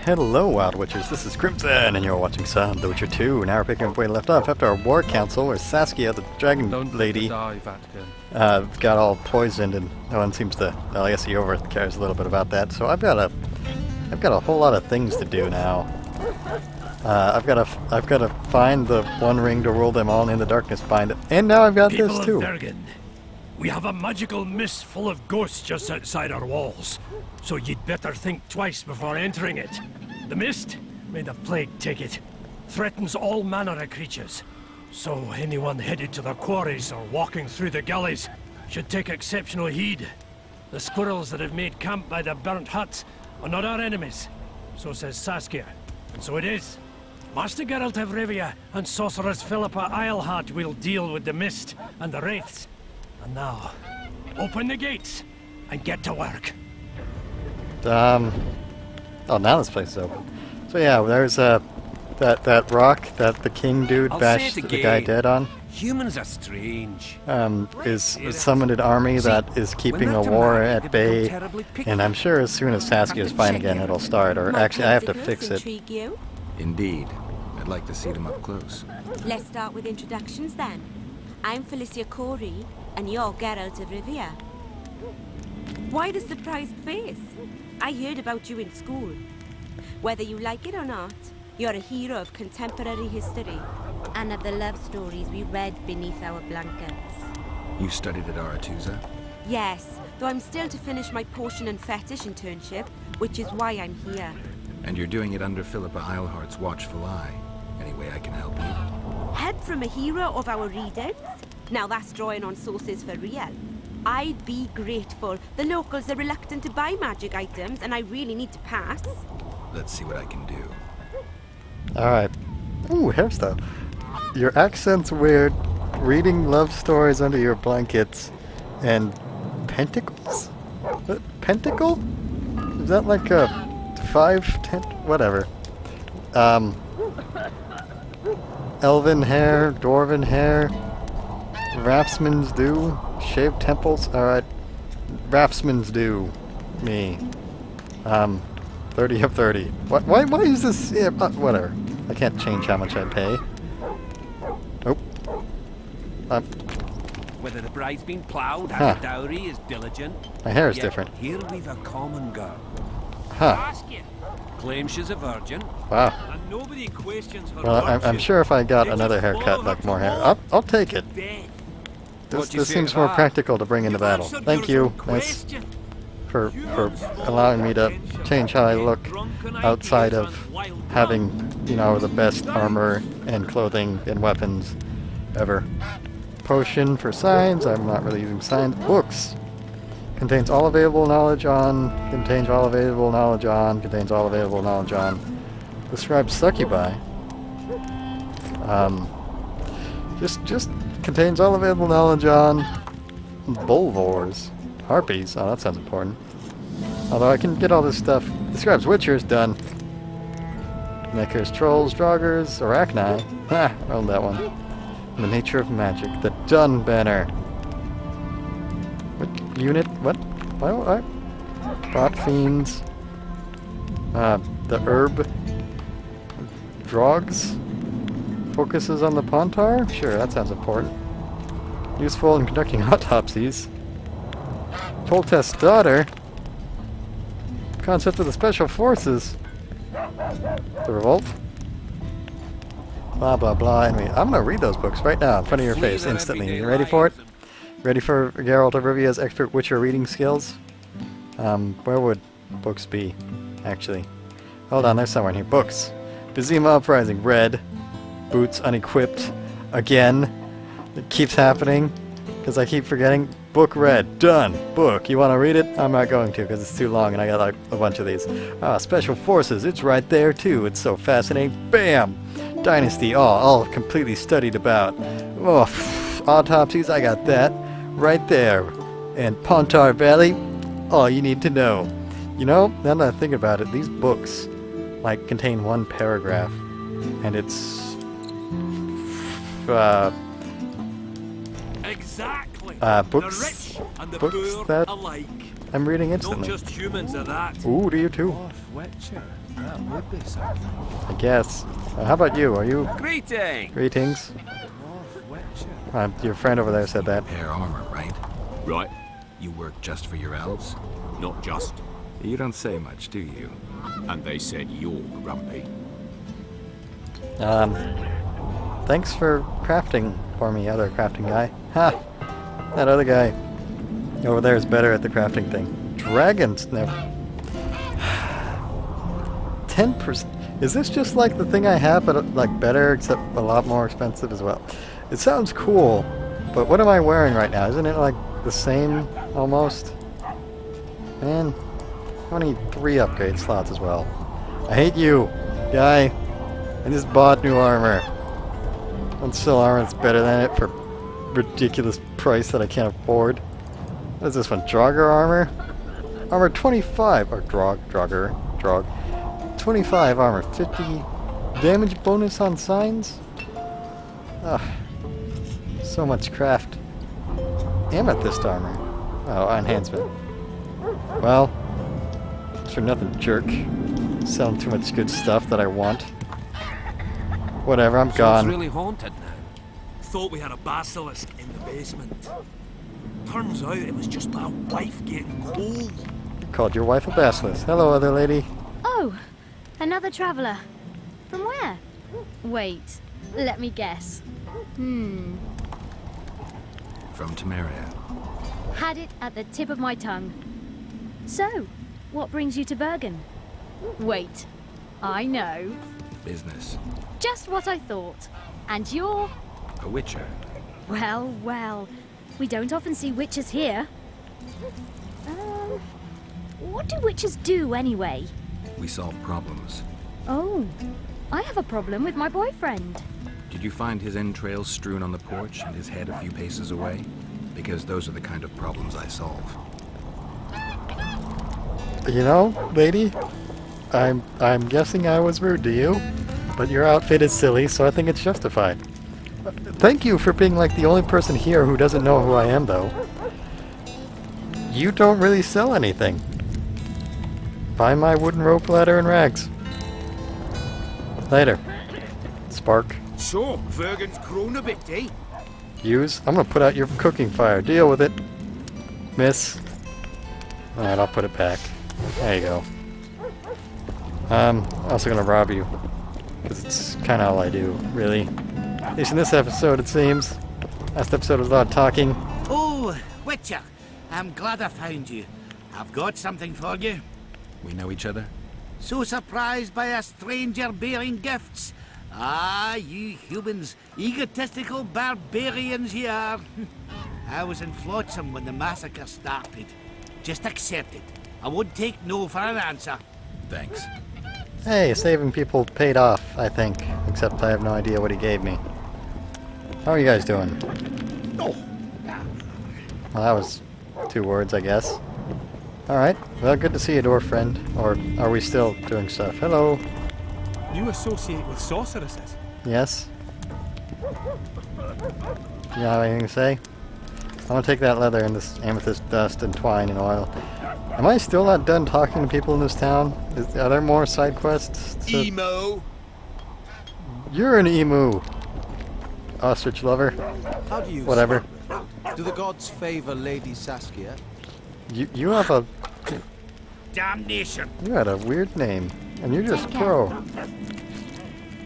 Hello, Wild Witchers. This is Crimson, and you're watching some The Witcher 2. Now we're picking up where we left off after our war council, where Saskia, the dragon lady, got all poisoned, and no one seems to. Well, I guess Eofor cares a little bit about that. So I've got a whole lot of things to do now. I've got to find the One Ring to rule them all, and in the darkness bind it. And now I've got this too. We have a magical mist full of ghosts just outside our walls, so you'd better think twice before entering it. The mist, may the plague take it, threatens all manner of creatures. So anyone headed to the quarries or walking through the gullies should take exceptional heed. The squirrels that have made camp by the burnt huts are not our enemies, so says Saskia, and so it is. Master Geralt of Rivia and Sorceress Philippa Eilhart will deal with the mist and the wraiths. And now, open the gates and get to work. Oh, now this place is open. So yeah, there's that rock that the king dude bashed the guy dead on. Humans are strange. Is summoned an army that is keeping a war at bay, and I'm sure as soon as Saskia is fine again, it'll start. Or actually, I have to fix it. Indeed, I'd like to see them up close. Let's start with introductions then. I'm Felicia Corey, and you're Geralt of Rivia. Why the surprised face? I heard about you in school. Whether you like it or not, you're a hero of contemporary history and of the love stories we read beneath our blankets. You studied at Aretuza? Yes, though I'm still to finish my potion and fetish internship, which is why I'm here. And you're doing it under Philippa Eilhart's watchful eye. Any way I can help you? Help from a hero of our readings? Now that's drawing on sources for real. I'd be grateful. The locals are reluctant to buy magic items, and I really need to pass. Let's see what I can do. Alright. Ooh, hairstyle. Your accent's weird. Reading love stories under your blankets. And pentacles? What? Pentacle? Is that like a 5, 10? Whatever. Elven hair, dwarven hair. Raftsman's do. Shaved temples. Alright. Raftsman's do. Me. 30 of 30. Why is this? Yeah, whatever. I can't change how much I pay. Nope. Whether the bride's been ploughed, her dowry is diligent. My hair is different. Here we've a common girl. Huh. Claims she's a virgin. Wow. And nobody questions her. Well, I'm sure if I got another haircut, like more hair, I'll take it. This seems more practical to bring into battle. Thank you, miss, for allowing me to change how I look outside of having, you know, the best armor and clothing and weapons ever. Potion for signs. I'm not really using signs. Books. Contains all available knowledge on. Contains all available knowledge on. Contains all available knowledge on. Describes succubi. Just contains all available knowledge on Bulvors. Harpies. Oh, that sounds important. Although I can get all this stuff. Describes witchers. Done. Makers, trolls, draugrs, arachni. Ha! Rolled that one. And the nature of magic. The Dun Banner. What unit? What? What? Bot fiends. The herb. Drogs. Focuses on the Pontar? Sure, that sounds important. Useful in conducting autopsies. Foltest's daughter. Concept of the Special Forces. The Revolt. Blah blah blah. Anyway, I'm gonna read those books right now in front of your face instantly. You ready for it? Ready for Geralt of Rivia's expert Witcher reading skills? Where would books be, actually? Hold on, there's somewhere in here. Books. Vizima Uprising. Red. Boots unequipped. Again. It keeps happening because I keep forgetting. Book read. Done. Book. You want to read it? I'm not going to because it's too long and I got like a bunch of these. Special Forces. It's right there too. It's so fascinating. Bam! Dynasty. Oh, all completely studied about. Oh, autopsies. I got that right there. And Pontar Valley. All you need to know. You know, now that I think about it, these books like contain one paragraph, and it's Exactly. Books that I'm reading instantly. Not just humans are that. Ooh, do you too? Witcher. That would be something. I guess. How about you? Are you... Greeting! Greetings. North Witcher. Your friend over there said that. Repair armor, right? Right, You work just for your elves? not just. You don't say much, do you? And they said you're grumpy. Thanks for crafting for me, other crafting guy. Ha! That other guy over there is better at the crafting thing. Dragons never... 10%? Is this just like the thing I have, but like better, except a lot more expensive as well? It sounds cool, but what am I wearing right now? Isn't it like the same, almost? Man, I need 3 upgrade slots as well. I hate you, guy. I just bought new armor. Don't sell armor that's better than it for ridiculous price that I can't afford. What is this one? Draugr armor? Armor 25, or Draugr. 25 armor, 50 damage bonus on signs? Ugh. So much craft. Amethyst armor. Oh, enhancement. Well, it's for nothing, jerk. Selling too much good stuff that I want. Whatever, I'm So gone. it's really haunted now. Thought we had a basilisk in the basement. Turns out it was just my wife getting cold. Called your wife a basilisk. Hello, other lady. Oh, another traveller. From where? Wait, let me guess. From Temeria. Had it at the tip of my tongue. So, what brings you to Bergen? Wait, I know. Business. Just what I thought. And you're... A witcher. Well, well. We don't often see witches here. What do witches do anyway? We solve problems. Oh, I have a problem with my boyfriend. Did you find his entrails strewn on the porch and his head a few paces away? Because those are the kind of problems I solve. You know, lady, I'm guessing I was rude to you, but your outfit is silly, so I think it's justified. Thank you for being like the only person here who doesn't know who I am, though. You don't really sell anything. Buy my wooden rope ladder and rags. Later. Spark. So, Vergen's grown a bit, eh? Use. I'm gonna put out your cooking fire. Deal with it. Miss. Alright, I'll put it back. There you go. Also gonna rob you. Because it's kinda all I do, really. At least in this episode, it seems. Last episode was a lot of talking. Oh, Witcher, I'm glad I found you. I've got something for you. We know each other? So surprised by a stranger bearing gifts? Ah, you humans, egotistical barbarians you are. I was in Flotsam when the massacre started. Just accept it. I won't take no for an answer. Thanks. Hey, saving people paid off, I think. Except I have no idea what he gave me. How are you guys doing? Oh. Well, that was 2 words, I guess. Alright, well, good to see you, dwarf friend. Or are we still doing stuff? Hello? You associate with sorceresses? Yes? You have anything to say? I'm gonna take that leather and this amethyst dust and twine and oil. Am I still not done talking to people in this town? Are there more side quests? Emo! You're an emu! Ostrich lover. How do you Whatever. start with? Do the gods favor Lady Saskia? You have a... Damnation! You had a weird name. And you're just Take care. pro.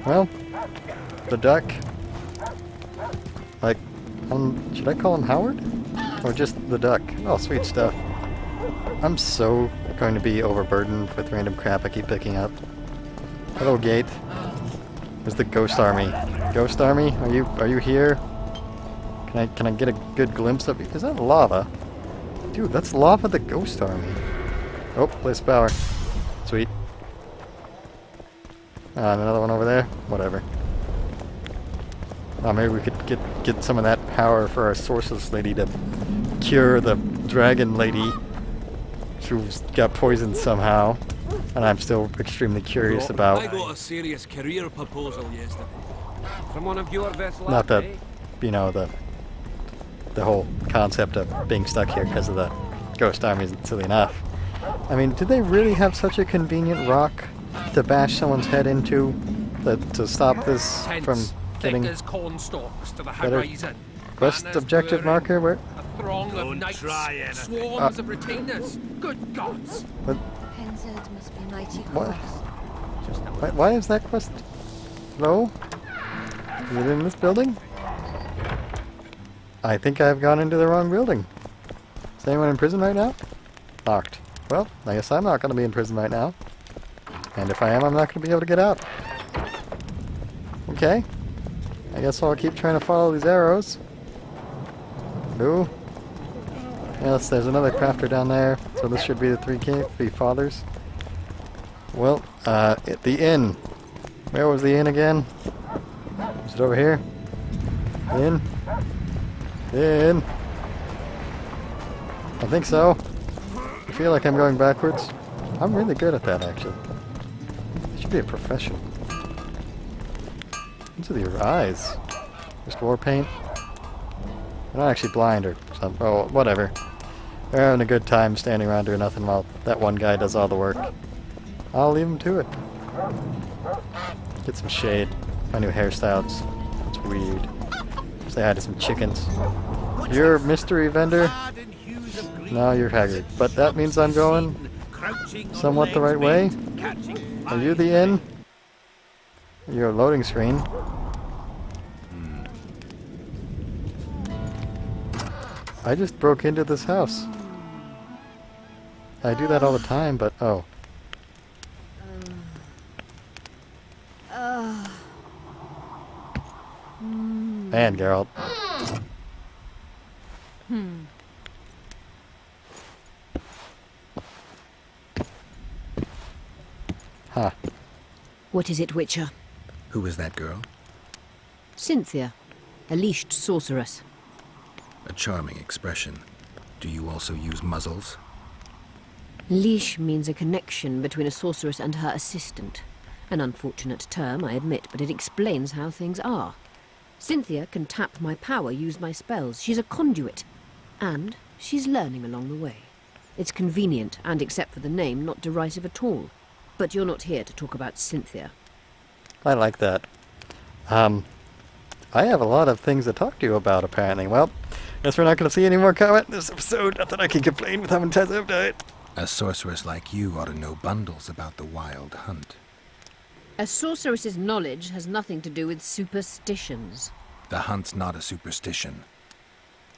Well, the duck. Like, should I call him Howard? Or just the duck? Oh, sweet stuff. I'm so going to be overburdened with random crap I keep picking up. Hello, gate. There's the ghost army. Ghost army, are you here? Can I get a good glimpse of you? Is that lava? Dude, that's lava the ghost army. Oh, place power. Sweet. Another one over there? Whatever. Oh, maybe we could get some of that power for our sorceress lady to cure the dragon lady who's got poisoned somehow. And I'm still extremely curious about... I got a serious career proposal yesterday. From one of your best lads, Not that, eh? you know, the whole concept of being stuck here because of the ghost army isn't silly enough. I mean, did they really have such a convenient rock to bash someone's head into to stop this from getting Thick as corn stalks to the better horizon. quest Banners objective burning, marker? Where? A throng Don't of knights, try anything. swarms of retainers. Good gods! What? Henzard must be mighty What? close. Why is that quest? Hello? Is it in this building? I think I've gone into the wrong building. Is anyone in prison right now? Locked. Well, I guess I'm not going to be in prison right now. And if I am, I'm not going to be able to get out. Okay. I guess I'll keep trying to follow these arrows. Ooh. Yes, there's another crafter down there. So this should be the three fathers. Well, the inn. Where was the inn again? Is it over here? Inn? In. I think so. I feel like I'm going backwards. I'm really good at that, actually. I should be a professional. What's with your eyes? Just war paint? They're not actually blind or something. Oh, whatever. They're having a good time standing around doing nothing while that one guy does all the work. I'll leave him to it. Get some shade. My new hairstyles. It's weird. Say hi to some chickens. You're a mystery vendor? No, you're Haggard. But that means I'm going somewhat the right way? Are you the inn? You're a loading screen. I just broke into this house. I do that all the time, but oh. Man, Geralt. Huh. What is it, Witcher? Who is that girl? Cynthia, a leashed sorceress. A charming expression. Do you also use muzzles? Leash means a connection between a sorceress and her assistant. An unfortunate term, I admit, but it explains how things are. Cynthia can tap my power, use my spells. She's a conduit. And she's learning along the way. It's convenient, and except for the name, not derisive at all. But you're not here to talk about Cynthia. I like that. I have a lot of things to talk to you about, apparently. Well, guess we're not going to see any more comment in this episode. Not that I can complain with how many times I've died. A sorceress like you ought to know bundles about the wild hunt. A sorceress's knowledge has nothing to do with superstitions. The hunt's not a superstition.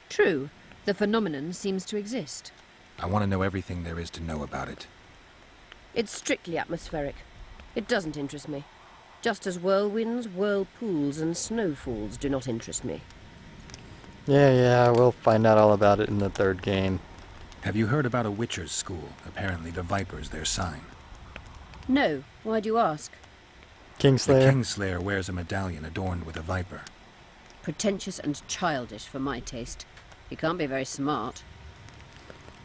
True. The phenomenon seems to exist. I want to know everything there is to know about it. It's strictly atmospheric. It doesn't interest me. Just as whirlwinds, whirlpools, and snowfalls do not interest me. Yeah, we'll find out all about it in the third game. Have you heard about a Witcher's school? Apparently the Viper's their sign. No. Why do you ask? Kingslayer. The Kingslayer wears a medallion adorned with a viper. Pretentious and childish for my taste. He can't be very smart.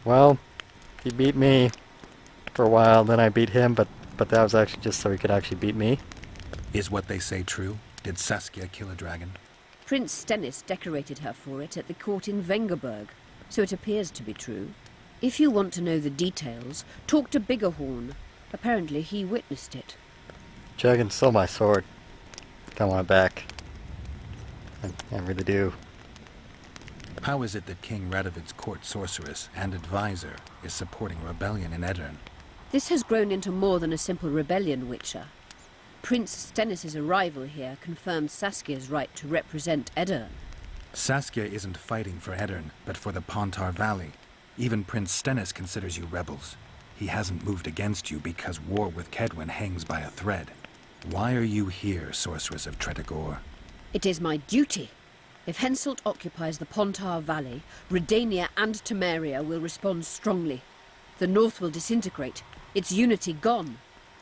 Well, he beat me for a while, then I beat him, but that was actually just so he could actually beat me. Is what they say true? Did Saskia kill a dragon? Prince Stennis decorated her for it at the court in Vengerberg, so it appears to be true. If you want to know the details, talk to Biggerhorn. Apparently he witnessed it. Dragon stole my sword. I want it back. I really do. How is it that King Radovid's court sorceress and advisor is supporting a rebellion in Edirne? This has grown into more than a simple rebellion, Witcher. Prince Stennis' arrival here confirmed Saskia's right to represent Edirne. Saskia isn't fighting for Edirne, but for the Pontar Valley. Even Prince Stennis considers you rebels. He hasn't moved against you because war with Kedwen hangs by a thread. Why are you here, Sorceress of Tretogor? It is my duty. If Henselt occupies the Pontar Valley, Redania and Temeria will respond strongly. The North will disintegrate, its unity gone.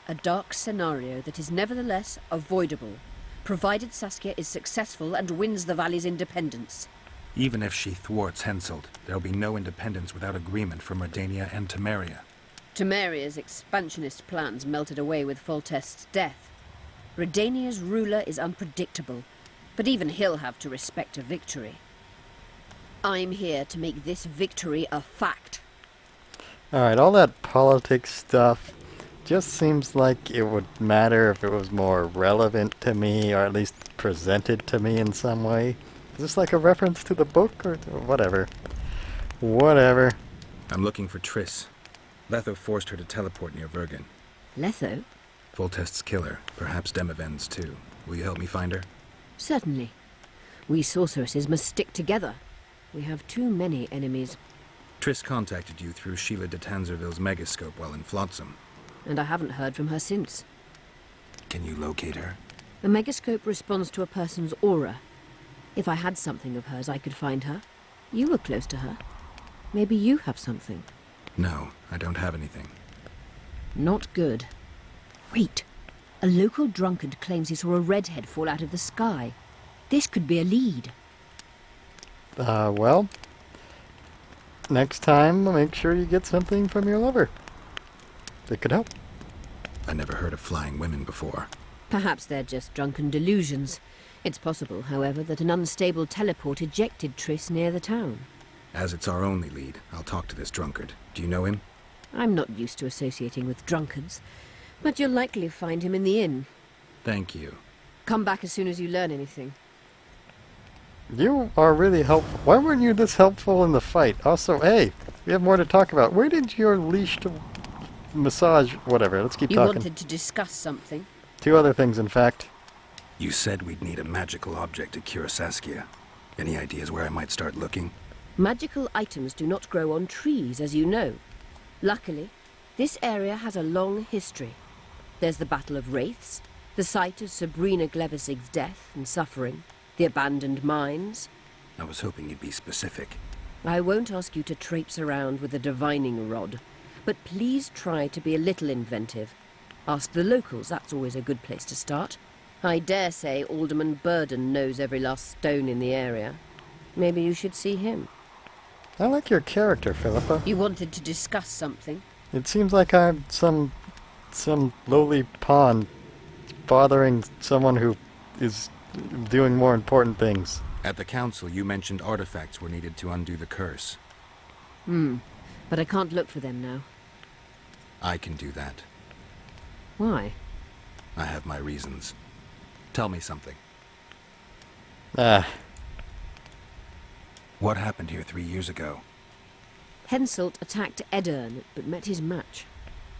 A dark scenario that is nevertheless avoidable, provided Saskia is successful and wins the valley's independence. Even if she thwarts Henselt, there'll be no independence without agreement from Redania and Temeria. Temeria's expansionist plans melted away with Foltest's death. Redania's ruler is unpredictable, but even he'll have to respect a victory. I'm here to make this victory a fact. Alright, all that politics stuff, just seems like it would matter if it was more relevant to me, or at least presented to me in some way. Is this like a reference to the book, or whatever? Whatever. I'm looking for Triss. Letho forced her to teleport near Vergen. Letho? Foltest's killer, perhaps Demavend's too. Will you help me find her? Certainly. We sorceresses must stick together. We have too many enemies. Triss contacted you through Sheila de Tanzerville's megascope while in Flotsam. And I haven't heard from her since. Can you locate her? The megascope responds to a person's aura. If I had something of hers, I could find her. You were close to her. Maybe you have something. No, I don't have anything. Not good. Wait. A local drunkard claims he saw a redhead fall out of the sky. This could be a lead. Well, next time, make sure you get something from your lover. That could help. I never heard of flying women before. Perhaps they're just drunken delusions. It's possible, however, that an unstable teleport ejected Triss near the town. As it's our only lead, I'll talk to this drunkard. Do you know him? I'm not used to associating with drunkards, but you'll likely find him in the inn. Thank you. Come back as soon as you learn anything. You are really helpful. Why weren't you this helpful in the fight? Also, hey, we have more to talk about. Where did your leash to massage... Whatever, let's keep talking. You wanted to discuss something? 2 other things, in fact. You said we'd need a magical object to cure Saskia. Any ideas where I might start looking? Magical items do not grow on trees, as you know. Luckily, this area has a long history. There's the Battle of Wraiths, the site of Sabrina Glevisig's death and suffering, the abandoned mines. I was hoping you'd be specific. I won't ask you to traipse around with a divining rod, but please try to be a little inventive. Ask the locals, that's always a good place to start. I dare say Alderman Burden knows every last stone in the area. Maybe you should see him. I like your character, Philippa. You wanted to discuss something? It seems like I'm some lowly pawn bothering someone who is doing more important things. At the council, you mentioned artifacts were needed to undo the curse. But I can't look for them now. I can do that. Why? I have my reasons. Tell me something. What happened here 3 years ago? Henselt attacked Edern, but met his match.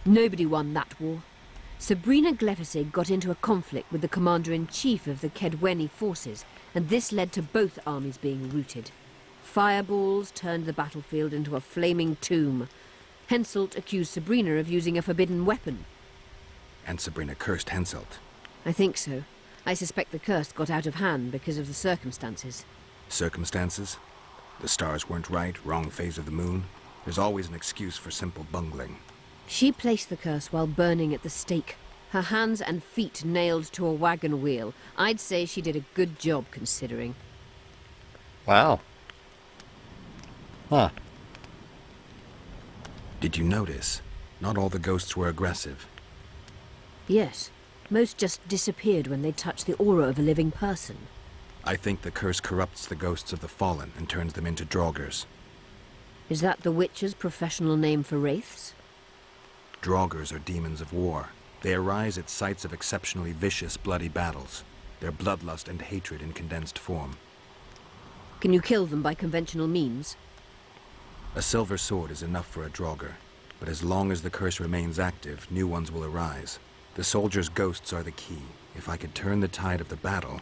Nobody won that war. Sabrina Glevisig got into a conflict with the commander-in-chief of the Kedweni forces, and this led to both armies being routed. Fireballs turned the battlefield into a flaming tomb. Henselt accused Sabrina of using a forbidden weapon. And Sabrina cursed Henselt. I think so. I suspect the curse got out of hand because of the circumstances. Circumstances? The stars weren't right, wrong phase of the moon. There's always an excuse for simple bungling. She placed the curse while burning at the stake. Her hands and feet nailed to a wagon wheel. I'd say she did a good job, considering. Wow. Huh. Did you notice? Not all the ghosts were aggressive. Yes. Most just disappeared when they touched the aura of a living person. I think the curse corrupts the ghosts of the fallen and turns them into draugrs. Is that the Witcher's professional name for wraiths? Draugrs are demons of war. They arise at sites of exceptionally vicious, bloody battles. Their bloodlust and hatred in condensed form. Can you kill them by conventional means? A silver sword is enough for a draugr, but as long as the curse remains active, new ones will arise. The soldiers' ghosts are the key. If I could turn the tide of the battle...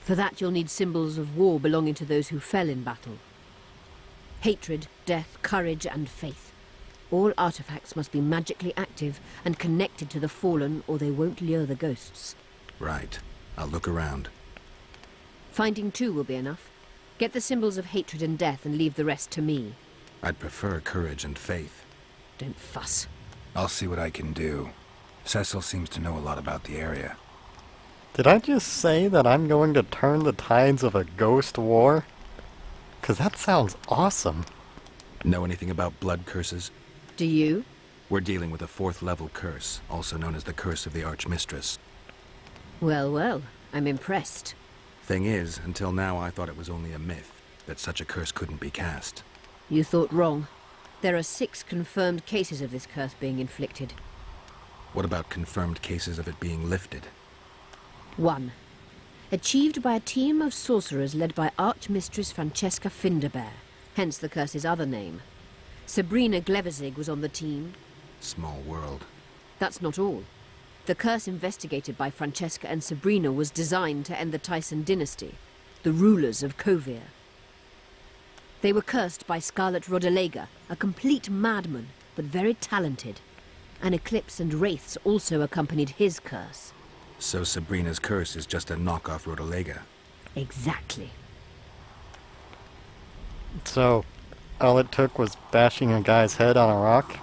For that you'll need symbols of war belonging to those who fell in battle. Hatred, death, courage, and faith. All artifacts must be magically active and connected to the fallen, or they won't lure the ghosts. Right. I'll look around. Finding 2 will be enough. Get the symbols of hatred and death and leave the rest to me. I'd prefer courage and faith. Don't fuss. I'll see what I can do. Cecil seems to know a lot about the area. Did I just say that I'm going to turn the tides of a ghost war? 'Cause that sounds awesome. Know anything about blood curses? Do you? We're dealing with a 4th level curse, also known as the Curse of the Archmistress. Well, well, I'm impressed. Thing is, until now I thought it was only a myth, that such a curse couldn't be cast. You thought wrong. There are 6 confirmed cases of this curse being inflicted. What about confirmed cases of it being lifted? 1. Achieved by a team of sorcerers led by Archmistress Francesca Finderbear, hence the curse's other name. Sabrina Glevezig was on the team. Small world. That's not all. The curse investigated by Francesca and Sabrina was designed to end the Tyson dynasty, the rulers of Kovir. They were cursed by Scarlet Rodalega, a complete madman, but very talented. An eclipse and wraiths also accompanied his curse. So Sabrina's curse is just a knockoff Rodalega. Exactly. So, all it took was bashing a guy's head on a rock?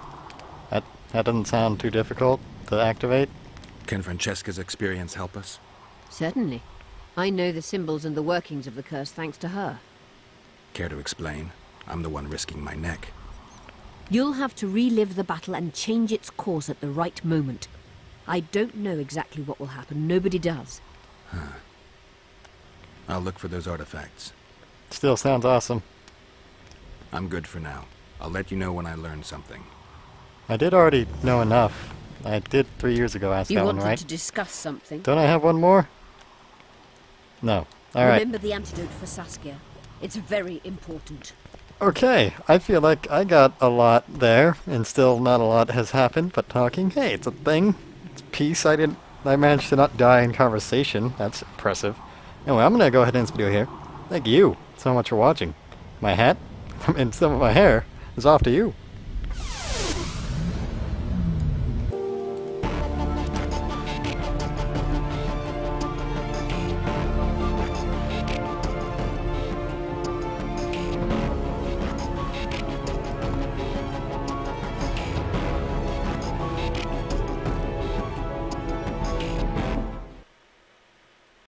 That doesn't sound too difficult to activate. Can Francesca's experience help us? Certainly. I know the symbols and the workings of the curse thanks to her. Care to explain? I'm the one risking my neck. You'll have to relive the battle and change its course at the right moment. I don't know exactly what will happen. Nobody does. Huh. I'll look for those artifacts. Still sounds awesome. I'm good for now. I'll let you know when I learn something. I did already know enough. I did 3 years ago ask You that one, wanted right? to discuss something. Don't I have one more? No. Alright. Remember the antidote for Saskia. It's very important. Okay, I feel like I got a lot there, and still not a lot has happened, but talking, hey, it's a thing. It's peace. I managed to not die in conversation. That's impressive. Anyway, I'm gonna go ahead and end this video here. Thank you so much for watching. My hat, and some of my hair, is off to you.